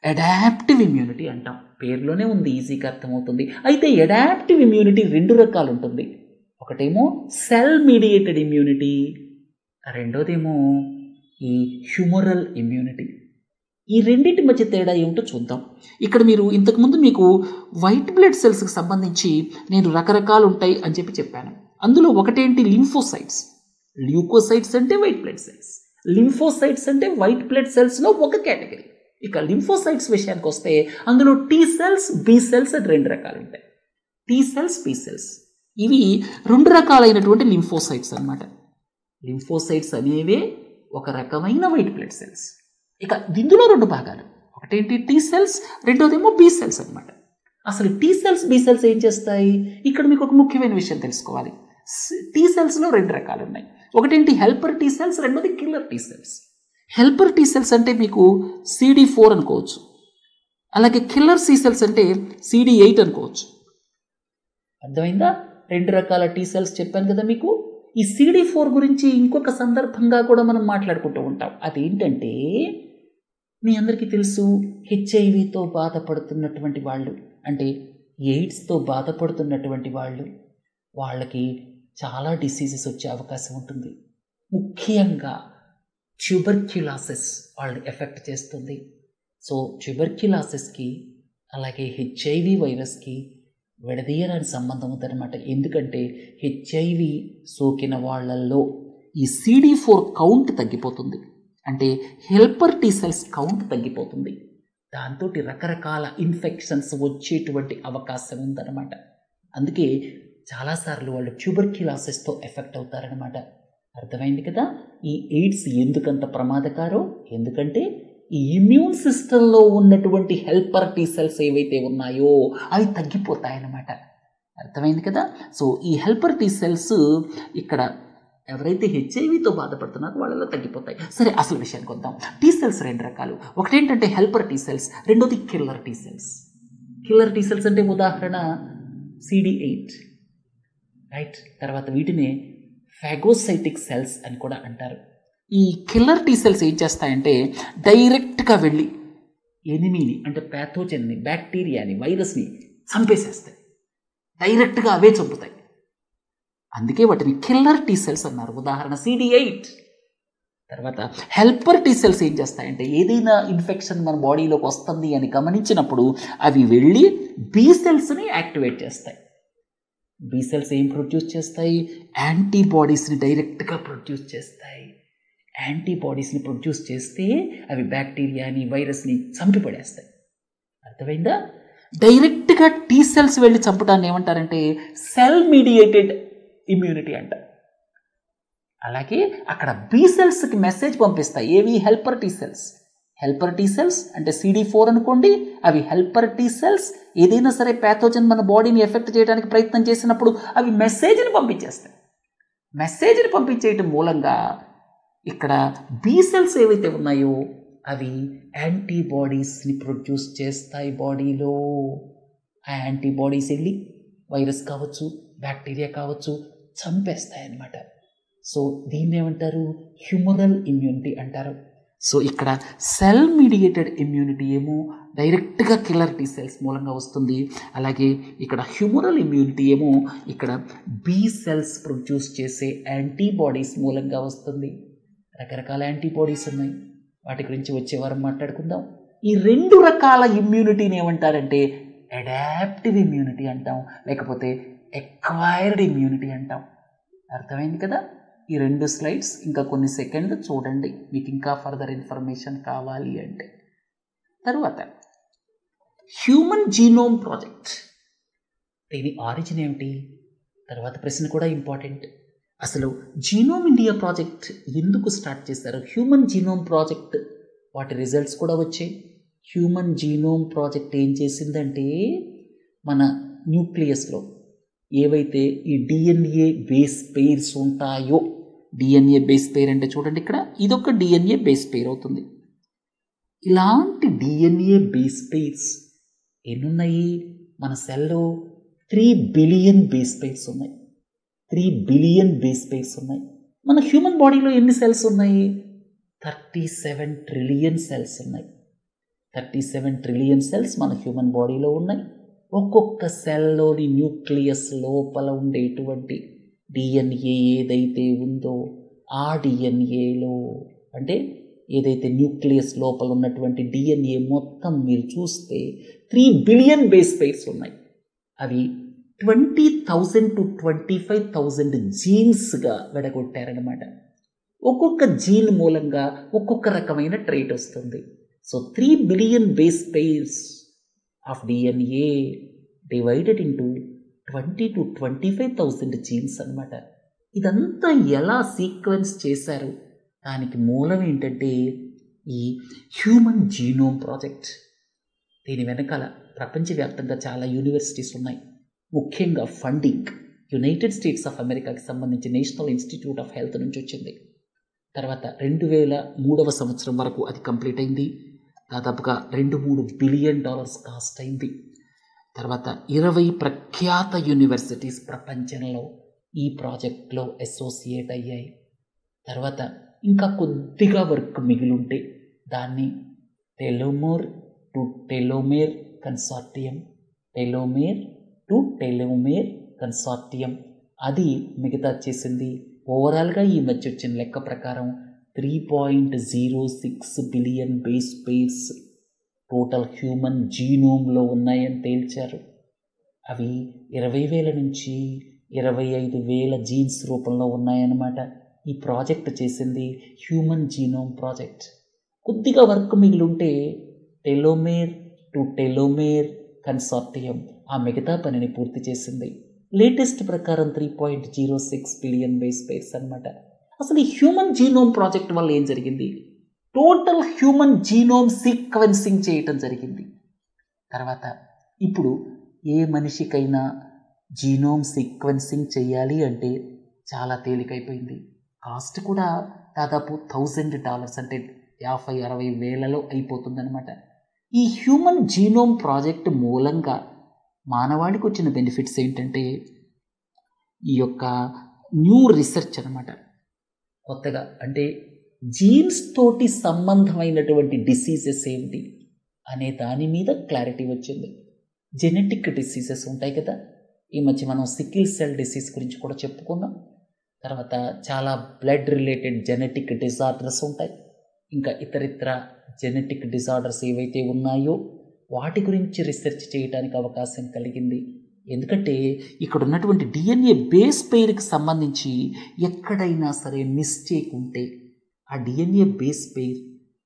అడాప్టివ్ ఇమ్యూనిటీ అంటాం. పేరులోనే ఉంది, ఈజీగా అర్థమవుతుంది. అయితే అడాప్టివ్ ఇమ్యూనిటీ 2 రకాలు ఉంటుంది. ఒకటేమో సెల్ మీడియేటెడ్ ఇమ్యూనిటీ, రెండోదేమో ఈ హ్యూమరల్ ఇమ్యూనిటీ. ఈ రెండింటి మధ్య తేడా ఏమిటో చూద్దాం. ఇక్కడ మీరు ఇంతకుముందు మీకు వైట్ బ్లడ్ సెల్స్కి సంబంధించి నేను రకరకాలు ఉంటాయి అని చెప్పాను. అందులో ఒకటేంటి, లింఫోసైట్స్. ల్యూకోసైట్స్ అంటే వైట్ బ్లడ్ సెల్స్, లింఫోసైట్స్ అంటే వైట్ బ్లడ్ సెల్స్లో ఒక కేటగిరీ. ఇక లింఫోసైట్స్ విషయానికి వస్తే అందులో టీ సెల్స్, బి సెల్స్ అని 2 రకాలు ఉంటాయి. టీ సెల్స్, బి సెల్స్, ఇవి 2 రకాలైనటువంటి లింఫోసైట్స్ అన్నమాట. లింఫోసైట్స్ అనేవే ఒక రకమైన వైట్ బ్లడ్ సెల్స్. ఇక ఇందులో 2 భాగాలు. ఒకటేంటి టీ సెల్స్, రెండోదేమో బి సెల్స్ అనమాట. అసలు టీ సెల్స్ బి సెల్స్ ఏం చేస్తాయి? ఇక్కడ మీకు ఒక ముఖ్యమైన విషయం తెలుసుకోవాలి. టీ సెల్స్లో 2 రకాలు ఉన్నాయి. ఒకటేంటి హెల్పర్ టీ సెల్స్, రెండోది killer T cells. Helper T cells అంటే మీకు CD4 అనుకోవచ్చు, అలాగే కిల్లర్ టీ సెల్స్ అంటే CD8 అనుకోవచ్చు. అర్థమైందా? 2 రకాల టీ సెల్స్ చెప్పాను కదా మీకు. ఈ CD4 గురించి ఇంకొక సందర్భంగా కూడా మనం మాట్లాడుకుంటూ ఉంటాం. అదేంటంటే మీ అందరికీ తెలుసు, హెచ్ఐవితో బాధపడుతున్నటువంటి వాళ్ళు, అంటే ఎయిడ్స్తో బాధపడుతున్నటువంటి వాళ్ళకి చాలా డిసీజెస్ వచ్చే అవకాశం ఉంటుంది. ముఖ్యంగా ట్యూబర్క్యులాసిస్ వాళ్ళని ఎఫెక్ట్ చేస్తుంది. సో ట్యూబర్క్యులాసిస్కి అలాగే హెచ్ఐవి వైరస్కి విడదీయరాని సంబంధం ఉందన్నమాట. ఎందుకంటే హెచ్ఐవి సోకిన వాళ్ళల్లో ఈ CD4 కౌంట్ తగ్గిపోతుంది, అంటే హెల్పర్ టీ సెల్స్ కౌంట్ తగ్గిపోతుంది. దాంతో రకరకాల ఇన్ఫెక్షన్స్ వచ్చేటువంటి అవకాశం ఉందన్నమాట. అందుకే చాలాసార్లు వాళ్ళు ట్యూబర్క్యులాసిస్తో ఎఫెక్ట్ అవుతారనమాట. అర్థమైంది కదా? ఈ ఎయిడ్స్ ఎందుకంత ప్రమాదకారో, ఎందుకంటే ఈ ఇమ్యూన్ సిస్టంలో ఉన్నటువంటి హెల్పర్ టీ సెల్స్ ఏవైతే ఉన్నాయో అవి తగ్గిపోతాయన్నమాట. అర్థమైంది కదా? సో ఈ హెల్పర్ టీ సెల్స్ ఇక్కడ ఎవరైతే హెచ్ఐవితో బాధపడుతున్నారో వాళ్ళలో తగ్గిపోతాయి. సరే, అసలు విషయానికి వద్దాం. టీ సెల్స్ 2 రకాలు. ఒకటేంటంటే హెల్పర్ టీ సెల్స్, రెండోది killer T cells. Killer T cells అంటే ఉదాహరణ CD8, రైట్? తర్వాత వీటిని ఫాగోసైటిక్ సెల్స్ అని కూడా అంటారు. ఈ కిల్లర్ టీ సెల్స్ ఏం చేస్తాయంటే డైరెక్ట్గా వెళ్ళి ఎనిమీని, అంటే ప్యాథోజన్ని, బ్యాక్టీరియాని, వైరస్ని చంపేసేస్తాయి. డైరెక్ట్గా అవే చంపుతాయి. అందుకే వాటిని కిల్లర్ టీ సెల్స్ అన్నారు. ఉదాహరణ CD8. తర్వాత హెల్పర్ టీ సెల్స్ ఏం చేస్తాయంటే ఏదైనా ఇన్ఫెక్షన్ మన బాడీలోకి వస్తుంది అని గమనించినప్పుడు అవి వెళ్ళి బి సెల్స్ని యాక్టివేట్ చేస్తాయి. బి సెల్స్ ఏం ప్రొడ్యూస్ చేస్తాయి? యాంటీబాడీస్ని డైరెక్ట్గా ప్రొడ్యూస్ చేస్తాయి. యాంటీబాడీస్ని ప్రొడ్యూస్ చేస్తే అవి బ్యాక్టీరియాని, వైరస్ని చంపిపడేస్తాయి. అర్థమైందా? డైరెక్ట్గా టీ సెల్స్ వెళ్ళి చంపడాన్ని ఏమంటారంటే సెల్ మీడియేటెడ్ ఇమ్యూనిటీ అంట. అలాగే అక్కడ బి సెల్స్కి మెసేజ్ పంపిస్తాయి. ఏవి? Helper T cells. Helper T cells అంటే CD4 అనుకోండి, అవి హెల్పర్ టీ సెల్స్. ఏదైనా సరే ప్యాథోజన్ మన బాడీని ఎఫెక్ట్ చేయడానికి ప్రయత్నం చేసినప్పుడు అవి మెసేజ్ని పంపించేస్తాయి. మెసేజ్ని పంపించేయటం మూలంగా ఇక్కడ బి సెల్స్ ఏవైతే ఉన్నాయో అవి యాంటీబాడీస్ని ప్రొడ్యూస్ చేస్తాయి బాడీలో. ఆ యాంటీబాడీస్ వెళ్ళి వైరస్ కావచ్చు, బ్యాక్టీరియా కావచ్చు, చంపేస్తాయి అన్నమాట. సో దీన్ని ఏమంటారు? హ్యూమరల్ ఇమ్యూనిటీ అంటారు. సో ఇక్కడ సెల్ మీడియేటెడ్ ఇమ్యూనిటీ ఏమో డైరెక్ట్గా కిల్లర్ టీ సెల్స్ మూలంగా వస్తుంది. అలాగే ఇక్కడ హ్యూమరల్ ఇమ్యూనిటీ ఏమో ఇక్కడ బి సెల్స్ ప్రొడ్యూస్ చేసే యాంటీబాడీస్ మూలంగా వస్తుంది. రకరకాల యాంటీబాడీస్ ఉన్నాయి, వాటి గురించి వచ్చే వారం మాట్లాడుకుందాం. ఈ 2 రకాల ఇమ్యూనిటీని ఏమంటారంటే అడాప్టివ్ ఇమ్యూనిటీ అంటాం, లేకపోతే ఎక్వైర్డ్ ఇమ్యూనిటీ అంటాం. అర్థమైంది కదా? ఈ 2 స్లైడ్స్ ఇంకా కొన్ని సెకండ్లు చూడండి, మీకు ఇంకా ఫర్దర్ ఇన్ఫర్మేషన్ కావాలి అంటే. తరువాత హ్యూమన్ జీనోమ్ ప్రాజెక్ట్, దీని ఆరిజిన్ ఏమిటి? తర్వాత ప్రశ్న కూడా ఇంపార్టెంట్. అసలు జీనోమ్ ఇండియా ప్రాజెక్ట్ ఎందుకు స్టార్ట్ చేశారు? హ్యూమన్ జీనోమ్ ప్రాజెక్ట్ వాటి రిజల్ట్స్ కూడా వచ్చాయి. హ్యూమన్ జీనోమ్ ప్రాజెక్ట్ ఏం చేసిందంటే మన న్యూక్లియస్లో ఏవైతే ఈ DNA బేస్ పెయిర్స్ ఉంటాయో, DNA బేస్ పెయిర్ అంటే చూడండి ఇక్కడ ఇదొక DNA బేస్ పెయిర్ అవుతుంది. ఇలాంటి DNA బేస్ పెయిర్స్ ఎన్నున్నాయి మన సెల్లో? 3 బిలియన్ బేస్ పెయిర్స్ ఉన్నాయి. 3 బిలియన్ బేస్ పెయిర్స్ ఉన్నాయి. మన హ్యూమన్ బాడీలో ఎన్ని సెల్స్ ఉన్నాయి? 37 ట్రిలియన్ సెల్స్ ఉన్నాయి. 37 ట్రిలియన్ సెల్స్ మన హ్యూమన్ బాడీలో ఉన్నాయి. ఒక్కొక్క సెల్లోని న్యూక్లియస్ లోపల ఉండేటువంటి DNA ఏదైతే ఉందో ఆ DNAలో, అంటే ఏదైతే న్యూక్లియస్ లోపల ఉన్నటువంటి DNA మొత్తం మీరు చూస్తే 3 బిలియన్ బేస్ పెయిర్స్ ఉన్నాయి. అవి 20,000 to 25,000 జీన్స్గా విడగొట్టారనమాట. ఒక్కొక్క జీన్ మూలంగా ఒక్కొక్క రకమైన ట్రైట్ వస్తుంది. So 3 billion base pairs of DNA divided into 20 to 25,000 jeans అనమాట. ఇదంతా ఎలా సీక్వెన్స్ చేశారు? దానికి మూలం ఏంటంటే ఈ హ్యూమన్ జీనోమ్ ప్రాజెక్ట్. దీని వెనకాల ప్రపంచవ్యాప్తంగా చాలా యూనివర్సిటీస్ ఉన్నాయి. ముఖ్యంగా ఫండింగ్ యునైటెడ్ స్టేట్స్ ఆఫ్ అమెరికాకి సంబంధించి నేషనల్ ఇన్స్టిట్యూట్ ఆఫ్ హెల్త్ నుంచి వచ్చింది. తర్వాత 2003 సంవత్సరం వరకు అది కంప్లీట్ అయింది. దాదాపుగా $2-3 బిలియన్ కాస్ట్ అయింది. తర్వాత 20 ప్రఖ్యాత యూనివర్సిటీస్ ప్రపంచంలో ఈ ప్రాజెక్ట్లో అసోసియేట్ అయ్యాయి. తర్వాత ఇంకా కొద్దిగా వర్క్ మిగిలింటే దాన్ని టెలోమర్ టు టెలోమేర్ కన్సార్టియం అది మిగతా చేసింది. ఓవరాల్గా ఈ మధ్య వచ్చిన లెక్క ప్రకారం 3.06 billion base pairs total human జీనోమ్లో ఉన్నాయని తేల్చారు. అవి 20,000 నుంచి 25,000 జీన్స్ రూపంలో ఉన్నాయన్నమాట. ఈ ప్రాజెక్ట్ చేసింది హ్యూమన్ జీనోమ్ ప్రాజెక్ట్. కొద్దిగా వర్క్ మిగిలింటే టెలోమేర్ టు టెలోమేర్ కన్సార్టియం ఆ మిగతా పనిని పూర్తి చేసింది. లేటెస్ట్ ప్రకారం 3.06 బిలియన్ బేస్ పేర్స్ అనమాట. అసలు ఈ హ్యూమన్ జీనోమ్ ప్రాజెక్ట్ వల్ల ఏం జరిగింది? టోటల్ హ్యూమన్ జీనోమ్ సీక్వెన్సింగ్ చేయటం జరిగింది. తర్వాత ఇప్పుడు ఏ మనిషికైనా జీనోమ్ సీక్వెన్సింగ్ చేయాలి అంటే చాలా తేలికైపోయింది. కాస్ట్ కూడా దాదాపు $1,000 అంటే 50-60 వేలలో అయిపోతుందన్నమాట. ఈ హ్యూమన్ జీనోమ్ ప్రాజెక్ట్ మూలంగా మానవాళికి వచ్చిన బెనిఫిట్స్ ఏంటంటే ఈ యొక్క న్యూ రీసెర్చ్ అనమాట. కొత్తగా అంటే జీన్స్ తోటి సంబంధమైనటువంటి డిసీజెస్ ఏంటి అనే దాని మీద క్లారిటీ వచ్చింది. జెనెటిక్ డిసీజెస్ ఉంటాయి కదా, ఈ మధ్య మనం సికిల్ సెల్ డిసీజ్ గురించి కూడా చెప్పుకున్నాం. తర్వాత చాలా బ్లడ్ రిలేటెడ్ జెనెటిక్ డిజార్డర్స్ ఉంటాయి. ఇంకా ఇతరితర జెనెటిక్ డిజార్డర్స్ ఏవైతే ఉన్నాయో వాటి గురించి రీసెర్చ్ చేయడానికి అవకాశం కలిగింది. ఎందుకంటే ఇక్కడ ఉన్నటువంటి డిఎన్ఏ బేస్ పెయిర్కి సంబంధించి ఎక్కడైనా సరే మిస్టేక్ ఉంటే ఆ డిఎన్ఏ బేస్ పెయిర్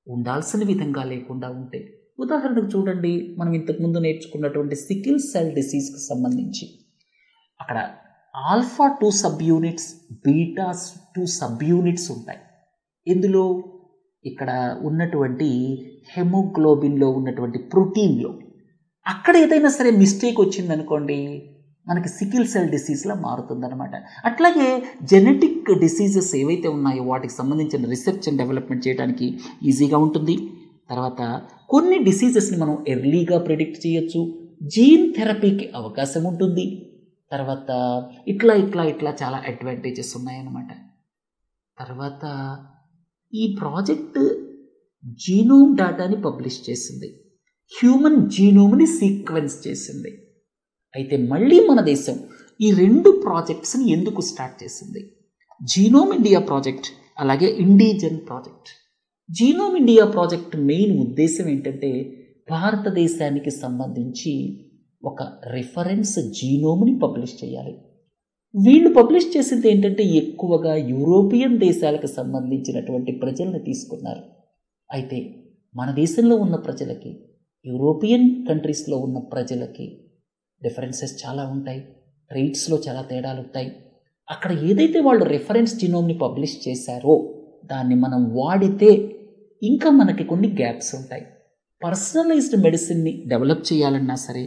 ఉండాల్సిన విధంగా లేకుండా ఉంటే, ఉదాహరణకు చూడండి, మనం ఇంతకుముందు నేర్చుకున్నటువంటి సికిల్ సెల్ డిసీజ్కి సంబంధించి అక్కడ alpha 2 sub units, beta 2 sub units ఉంటాయి. ఇందులో ఇక్కడ ఉన్నటువంటి హెమోగ్లోబిన్లో ఉన్నటువంటి ప్రోటీన్లో అక్కడ ఏదైనా సరే మిస్టేక్ వచ్చిందనుకోండి, మనకి సికిల్ సెల్ డిసీజ్లా మారుతుందన్నమాట. అట్లాగే జెనెటిక్ డిసీజెస్ ఏవైతే ఉన్నాయో వాటికి సంబంధించిన రీసెర్చ్ అండ్ డెవలప్మెంట్ చేయడానికి ఈజీగా ఉంటుంది. తర్వాత కొన్ని డిసీజెస్ని మనం ఎర్లీగా ప్రిడిక్ట్ చేయొచ్చు, జీన్ థెరపీకి అవకాశం ఉంటుంది. తర్వాత ఇట్లా చాలా అడ్వాంటేజెస్ ఉన్నాయన్నమాట. తర్వాత ఈ ప్రాజెక్ట్ జీనోమ్ డేటాని పబ్లిష్ చేసింది, హ్యూమన్ జీనోమ్ని సీక్వెన్స్ చేసింది. అయితే మళ్ళీ మన దేశం ఈ 2 ప్రాజెక్ట్స్ని ఎందుకు స్టార్ట్ చేసింది? జీనోమ్ ఇండియా ప్రాజెక్ట్, అలాగే IndiGen project. Genome India project main ఉద్దేశం ఏంటంటే భారతదేశానికి సంబంధించి ఒక రిఫరెన్స్ జీనోమ్ని పబ్లిష్ చేయాలి. వీళ్ళు పబ్లిష్ చేసింది ఏంటంటే ఎక్కువగా యూరోపియన్ దేశాలకు సంబంధించినటువంటి ప్రజల్ని తీసుకున్నారు. అయితే మన దేశంలో ఉన్న ప్రజలకి, యూరోపియన్ కంట్రీస్లో ఉన్న ప్రజలకి డిఫరెన్సెస్ చాలా ఉంటాయి, ట్రైట్స్లో చాలా తేడాలు ఉంటాయి. అక్కడ ఏదైతే వాళ్ళు రిఫరెన్స్ జీనోమ్ని పబ్లిష్ చేశారో దాన్ని మనం వాడితే ఇంకా మనకి కొన్ని గ్యాప్స్ ఉంటాయి. పర్సనలైజ్డ్ మెడిసిన్ని డెవలప్ చేయాలన్నా సరే,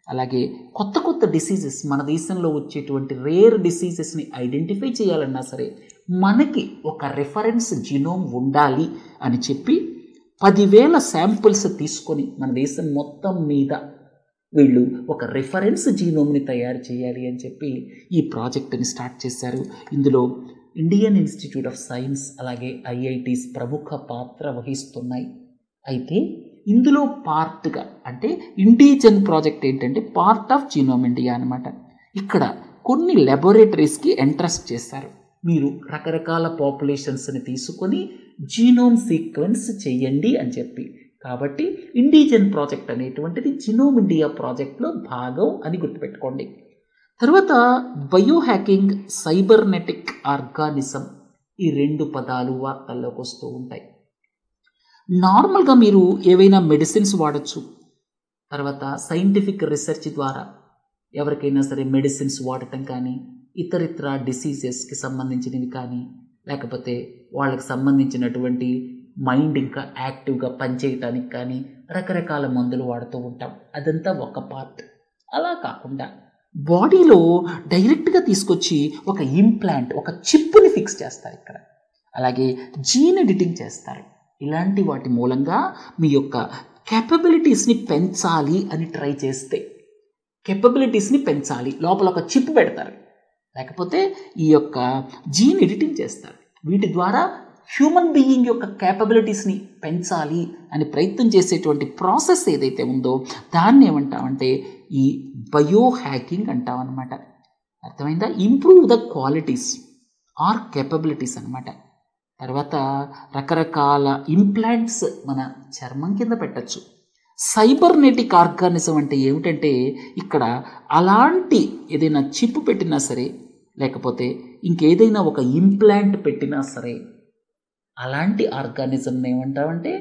అలాగే కొత్త డిసీజెస్ మన దేశంలో వచ్చేటువంటి రేర్ డిసీజెస్ని ఐడెంటిఫై చేయాలన్నా సరే మనకి ఒక రిఫరెన్స్ జీనోమ్ ఉండాలి అని చెప్పి 10,000 శాంపుల్స్ తీసుకొని మన దేశం మొత్తం మీద వీళ్ళు ఒక రిఫరెన్స్ జీనోమ్ని తయారు చేయాలి అని చెప్పి ఈ ప్రాజెక్టుని స్టార్ట్ చేశారు. ఇందులో ఇండియన్ ఇన్స్టిట్యూట్ ఆఫ్ సైన్స్ అలాగే ఐఐటీస్ ప్రముఖ పాత్ర వహిస్తున్నాయి. అయితే ఇందులో పార్ట్గా అంటే ఇండిజెన్ ప్రాజెక్ట్ ఏంటంటే పార్ట్ ఆఫ్ జీనోమ్ ఇండియా అనమాట. ఇక్కడ కొన్ని ల్యాబొరేటరీస్కి ఎంట్రస్ట్ చేశారు. మీరు రకరకాల పాపులేషన్స్ని తీసుకొని జీనోమ్ సీక్వెన్స్ చేయండి అని చెప్పి. కాబట్టి ఇండిజెన్ ప్రాజెక్ట్ అనేటువంటిది జీనోమ్ ఇండియా ప్రాజెక్ట్లో భాగం అని గుర్తుపెట్టుకోండి. తర్వాత బయో హ్యాకింగ్, సైబర్నెటిక్ ఆర్గానిజం, ఈ 2 పదాలు వార్తల్లోకి వస్తూ ఉంటాయి. నార్మల్గా మీరు ఏవైనా మెడిసిన్స్ వాడచ్చు. తర్వాత సైంటిఫిక్ రీసెర్చ్ ద్వారా ఎవరికైనా సరే మెడిసిన్స్ వాడటం కానీ, ఇతరితర డిసీజెస్కి సంబంధించినవి కానీ, లేకపోతే వాళ్ళకి సంబంధించినటువంటి మైండ్ ఇంకా యాక్టివ్గా పనిచేయటానికి కానీ రకరకాల మందులు వాడుతూ ఉంటాం. అదంతా ఒక పార్ట్. అలా కాకుండా బాడీలో డైరెక్ట్గా తీసుకొచ్చి ఒక ఇంప్లాంట్, ఒక చిప్ని ఫిక్స్ చేస్తారు ఇక్కడ. అలాగే జీన్ ఎడిటింగ్ చేస్తారు. ఇలాంటి వాటి మూలంగా మీ యొక్క కేపబిలిటీస్ని పెంచాలి అని ట్రై చేస్తే, కేపబిలిటీస్ని పెంచాలి, లోపల ఒక చిప్ పెడతారు, లేకపోతే ఈ యొక్క జీన్ ఎడిటింగ్ చేస్తారు. వీటి ద్వారా హ్యూమన్ బీయింగ్ యొక్క కేపబిలిటీస్ని పెంచాలి అని ప్రయత్నం చేసేటువంటి ప్రాసెస్ ఏదైతే ఉందో దాన్ని ఏమంటామంటే ఈ బయో హ్యాకింగ్ అంటాం అన్నమాట. అర్థమైందా? Improve the qualities or capabilities అన్నమాట. తర్వాత రకరకాల ఇంప్లాంట్స్ మన చర్మం కింద పెట్టచ్చు. సైబర్నెటిక్ ఆర్గానిజం అంటే ఏమిటంటే ఇక్కడ అలాంటి ఏదైనా చిప్ పెట్టినా సరే, లేకపోతే ఇంకేదైనా ఒక ఇంప్లాంట్ పెట్టినా సరే, అలాంటి ఆర్గానిజంని ఏమంటామంటే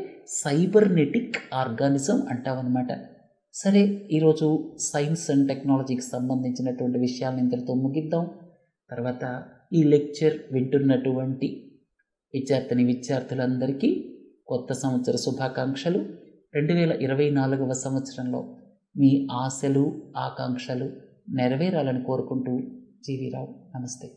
సైబర్నెటిక్ ఆర్గానిజం అంటామన్నమాట. సరే, ఈరోజు సైన్స్ అండ్ టెక్నాలజీకి సంబంధించినటువంటి విషయాలను ఇంతటితో ముగిద్దాం. తర్వాత ఈ లెక్చర్ వింటున్నటువంటి విద్యార్థులందరికీ కొత్త సంవత్సర శుభాకాంక్షలు. 2024వ సంవత్సరంలో మీ ఆశలు, ఆకాంక్షలు నెరవేరాలని కోరుకుంటూ జీవీరావు. నమస్తే.